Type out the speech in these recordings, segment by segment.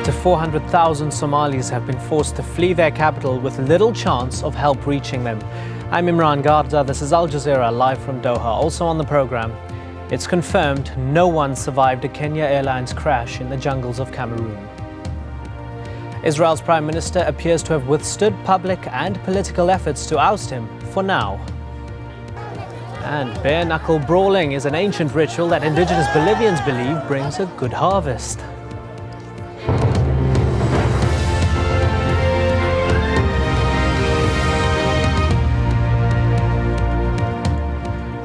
to 400,000 Somalis have been forced to flee their capital with little chance of help reaching them. I'm Imran Garda. This is Al Jazeera live from Doha. Also on the program, it's confirmed no one survived a Kenya Airlines crash in the jungles of Cameroon. Israel's Prime Minister appears to have withstood public and political efforts to oust him for now. And bare-knuckle brawling is an ancient ritual that indigenous Bolivians believe brings a good harvest.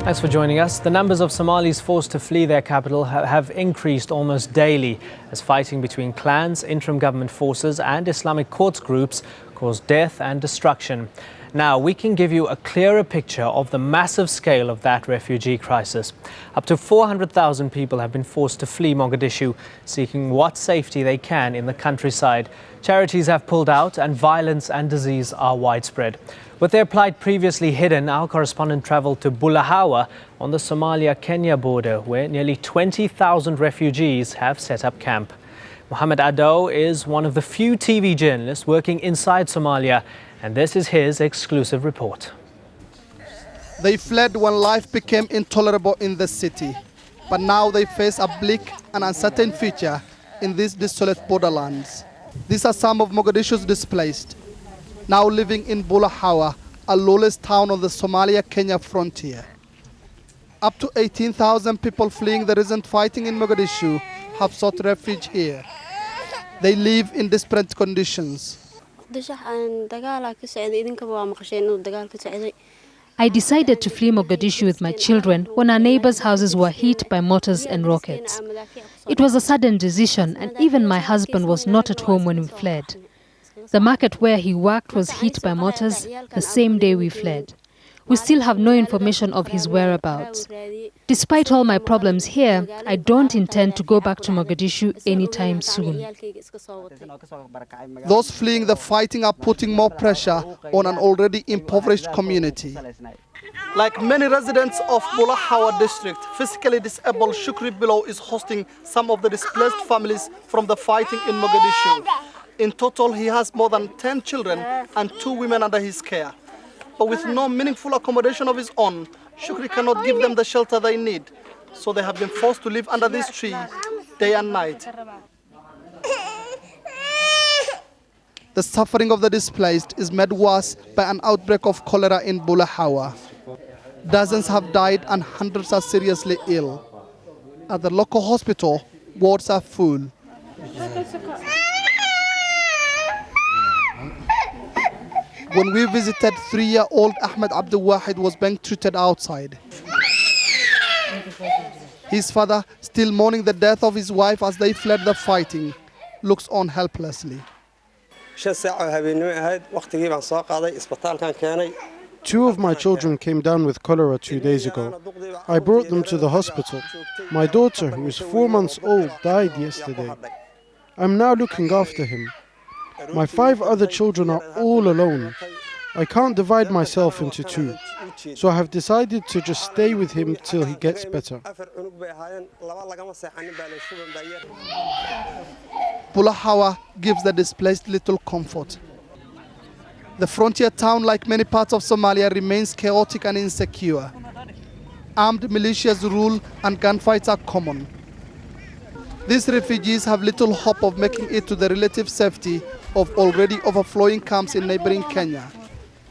Thanks for joining us. The numbers of Somalis forced to flee their capital have increased almost daily as fighting between clans, interim government forces and Islamic courts groups caused death and destruction. Now, we can give you a clearer picture of the massive scale of that refugee crisis. Up to 400,000 people have been forced to flee Mogadishu, seeking what safety they can in the countryside. Charities have pulled out and violence and disease are widespread. With their plight previously hidden, our correspondent travelled to Bulahawa on the Somalia-Kenya border, where nearly 20,000 refugees have set up camp. Mohammed Ado is one of the few TV journalists working inside Somalia, and this is his exclusive report. They fled when life became intolerable in the city, but now they face a bleak and uncertain future in these desolate borderlands. These are some of Mogadishu's displaced, now living in Bulahawa, a lawless town on the Somalia-Kenya frontier. Up to 18,000 people fleeing the recent fighting in Mogadishu have sought refuge here. They live in desperate conditions. I decided to flee Mogadishu with my children when our neighbors' houses were hit by mortars and rockets. It was a sudden decision, and even my husband was not at home when we fled. The market where he worked was hit by mortars the same day we fled. We still have no information of his whereabouts. Despite all my problems here, I don't intend to go back to Mogadishu anytime soon. Those fleeing the fighting are putting more pressure on an already impoverished community. Like many residents of Bulahawa district, physically disabled Shukri Below is hosting some of the displaced families from the fighting in Mogadishu. In total, he has more than 10 children and 2 women under his care. But with no meaningful accommodation of his own, Shukri cannot give them the shelter they need. So they have been forced to live under this tree day and night. The suffering of the displaced is made worse by an outbreak of cholera in Bulahawa. Dozens have died and hundreds are seriously ill. At the local hospital, wards are full. When we visited, 3-year-old Ahmed Abdul Wahid was being treated outside. His father, still mourning the death of his wife as they fled the fighting, looks on helplessly. 2 of my children came down with cholera 2 days ago. I brought them to the hospital. My daughter, who is 4 months old, died yesterday. I'm now looking after him. My 5 other children are all alone. I can't divide myself into 2, so I have decided to just stay with him till he gets better. Bulahawa gives the displaced little comfort. The frontier town, like many parts of Somalia, remains chaotic and insecure. Armed militias rule and gunfights are common. These refugees have little hope of making it to the relative safety of already overflowing camps in neighboring Kenya.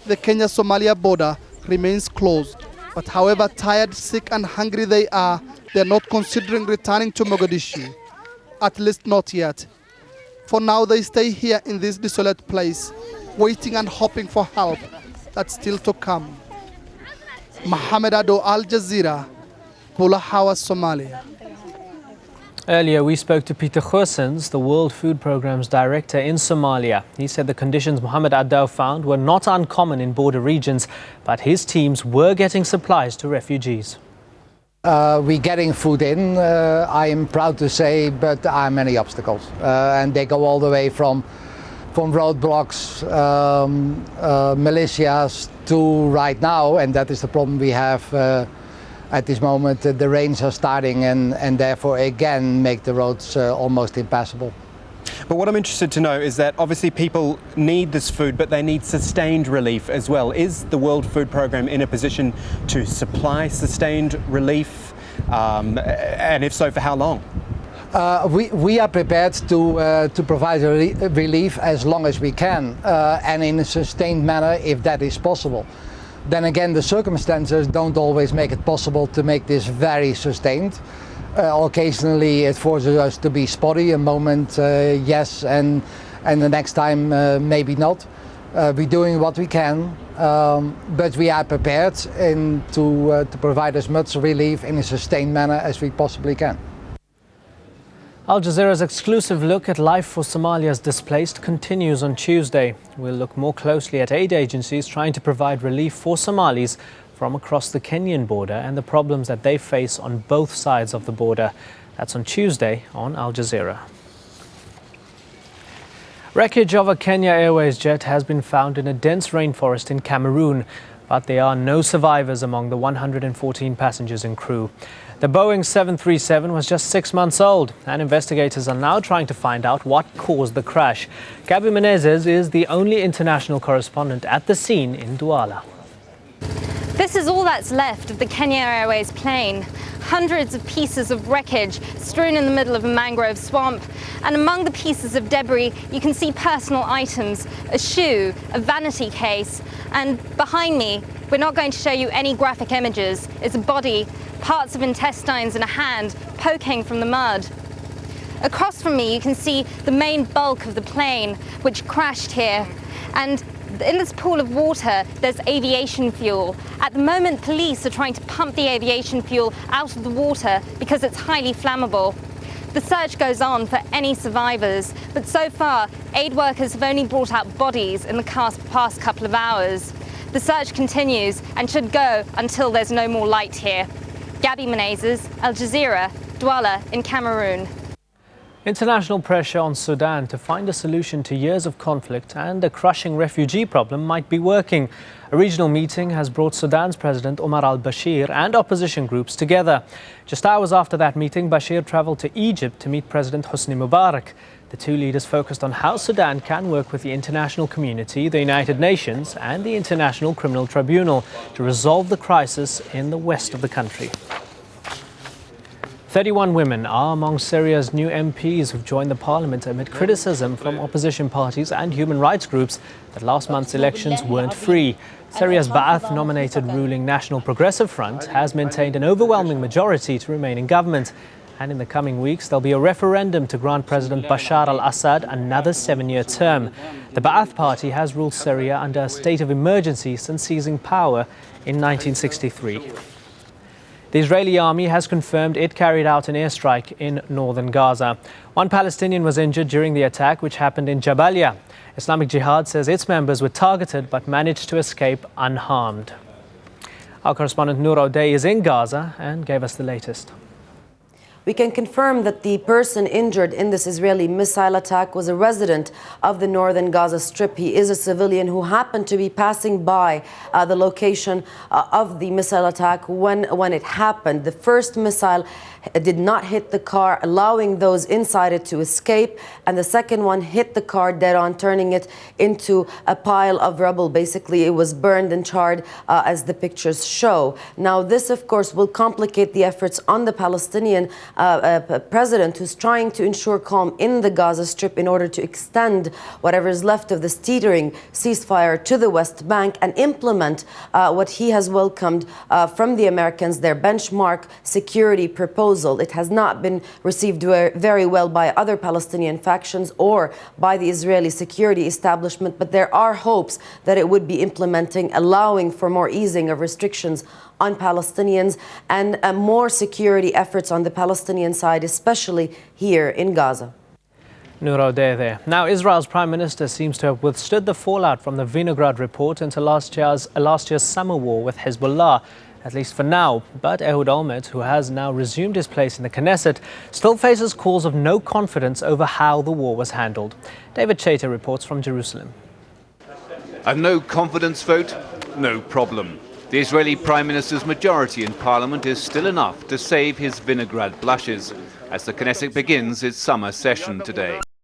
The Kenya-Somalia border remains closed, but however tired, sick and hungry they are, they're not considering returning to Mogadishu. At least not yet. For now, they stay here in this desolate place, waiting and hoping for help that's still to come. Mohammed Ado, Al Jazeera, Bulahawa, Somalia. Earlier, we spoke to Peter Goossens, the World Food Programme's director in Somalia. He said the conditions Mohammed Ado found were not uncommon in border regions, but his teams were getting supplies to refugees. We're getting food in, I'm proud to say, but there are many obstacles. And they go all the way from roadblocks, militias to right now, and that is the problem we have at this moment. The rains are starting and therefore again make the roads almost impassable. But what I'm interested to know is that obviously people need this food, but they need sustained relief as well. Is the World Food Programme in a position to supply sustained relief? And if so, for how long? We are prepared to provide relief as long as we can and in a sustained manner if that is possible. Then again, the circumstances don't always make it possible to make this very sustained. Occasionally it forces us to be spotty, a moment yes, and the next time maybe not. We're doing what we can, but we are prepared to provide as much relief in a sustained manner as we possibly can. Al Jazeera's exclusive look at life for Somalia's displaced continues on Tuesday. We'll look more closely at aid agencies trying to provide relief for Somalis from across the Kenyan border and the problems that they face on both sides of the border. That's on Tuesday on Al Jazeera. Wreckage of a Kenya Airways jet has been found in a dense rainforest in Cameroon, but there are no survivors among the 114 passengers and crew. The Boeing 737 was just 6 months old, and investigators are now trying to find out what caused the crash. Gabby Menezes is the only international correspondent at the scene in Douala. This is all that's left of the Kenya Airways plane. Hundreds of pieces of wreckage strewn in the middle of a mangrove swamp. And among the pieces of debris, you can see personal items, a shoe, a vanity case. And behind me, we're not going to show you any graphic images, is a body, parts of intestines and a hand poking from the mud. Across from me, you can see the main bulk of the plane, which crashed here. And in this pool of water, there's aviation fuel. At the moment, police are trying to pump the aviation fuel out of the water because it's highly flammable. The search goes on for any survivors, but so far, aid workers have only brought out bodies in the past couple of hours. The search continues and should go until there's no more light here. Gabby Menezes, Al Jazeera, Douala in Cameroon. International pressure on Sudan to find a solution to years of conflict and a crushing refugee problem might be working. A regional meeting has brought Sudan's President Omar al-Bashir and opposition groups together. Just hours after that meeting, Bashir travelled to Egypt to meet President Hosni Mubarak. The two leaders focused on how Sudan can work with the international community, the United Nations and the International Criminal Tribunal to resolve the crisis in the west of the country. 31 women are among Syria's new MPs who've joined the parliament amid criticism from opposition parties and human rights groups that last month's elections weren't free. Syria's Ba'ath-nominated ruling National Progressive Front has maintained an overwhelming majority to remain in government. And in the coming weeks, there'll be a referendum to grant President Bashar al-Assad another 7-year term. The Ba'ath Party has ruled Syria under a state of emergency since seizing power in 1963. The Israeli army has confirmed it carried out an airstrike in northern Gaza. One Palestinian was injured during the attack, which happened in Jabalia. Islamic Jihad says its members were targeted but managed to escape unharmed. Our correspondent Noor O'Day is in Gaza and gave us the latest. We can confirm that the person injured in this Israeli missile attack was a resident of the northern Gaza Strip. He is a civilian who happened to be passing by the location of the missile attack when it happened. The first missile did not hit the car, allowing those inside it to escape, and the second one hit the car dead on, turning it into a pile of rubble. Basically, it was burned and charred as the pictures show. Now, this, of course, will complicate the efforts on the Palestinian president, who's trying to ensure calm in the Gaza Strip in order to extend whatever is left of this teetering ceasefire to the West Bank and implement what he has welcomed from the Americans, their benchmark security proposal. It has not been received very well by other Palestinian factions or by the Israeli security establishment, but there are hopes that it would be implementing, allowing for more easing of restrictions on Palestinians and more security efforts on the Palestinian side, especially here in Gaza. Noor O'Day there. Now, Israel's Prime Minister seems to have withstood the fallout from the Vinograd report into last year's summer war with Hezbollah, at least for now. But Ehud Olmert, who has now resumed his place in the Knesset, still faces calls of no confidence over how the war was handled. David Chater reports from Jerusalem. A no confidence vote? No problem. The Israeli Prime Minister's majority in Parliament is still enough to save his Vinograd blushes as the Knesset begins its summer session today.